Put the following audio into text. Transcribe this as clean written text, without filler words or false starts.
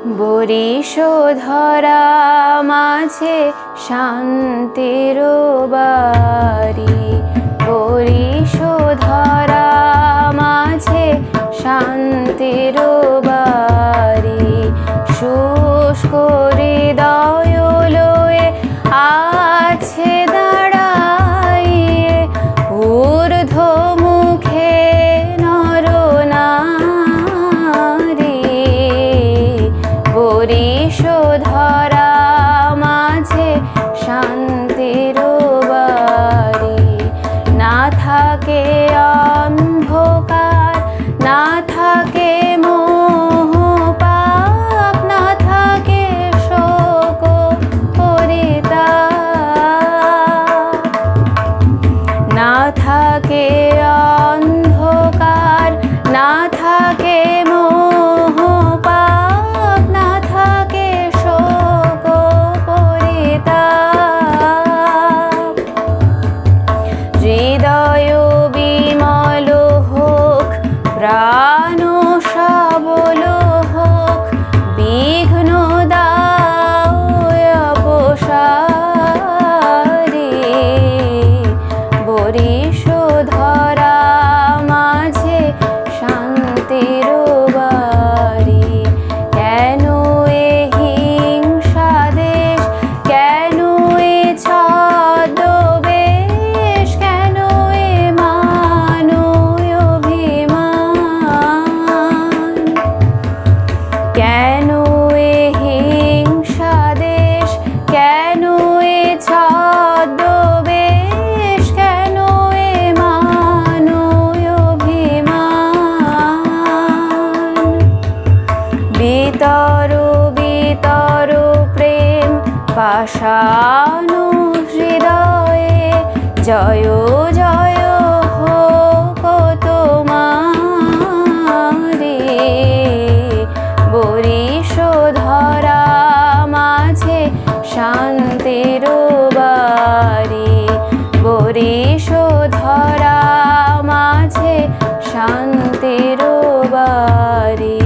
বরিশধরা মাঝে শান্তির বাড়ি, বরিশধরা মাঝে শান্তির বাড়ি। শুষ্ক হৃদয় লয়ে আছে দাঁড়াইয়ে, ঊর্ধ্ব মুখে নরনারী। বরিশধরা মাঝে শান্তির বাড়ি। না থাকে অন্ধকার, না থাকে মোহ পাপ, না থাকে শোক পরিতাপ। না থাকে অন্ধকার, না থাকে মোহ পাপ, না থাকে শোক পরিতাপ। হৃদয় বিমল হোক, প্রাণ সবল হোক, বিঘ্ন দাও অপসারী। বরিশধরা মাঝে শান্তির বাড়ি। কেন এ হিংসা দেশ, কেন এ ছদ্মবেশ, কেন এ মান অভিমান। কেন এ হিংসা দেশ, কেন এ ছদ্মবেশ, কেন এ মান অভিমান। বিতর বিতর প্রেম পাষাণ হৃদয়ে, জয় জয় হোক তোমারি। বরিশধরা মাঝে শান্তির বাড়ি, বরিশধরা মাঝে শান্তির বাড়ি।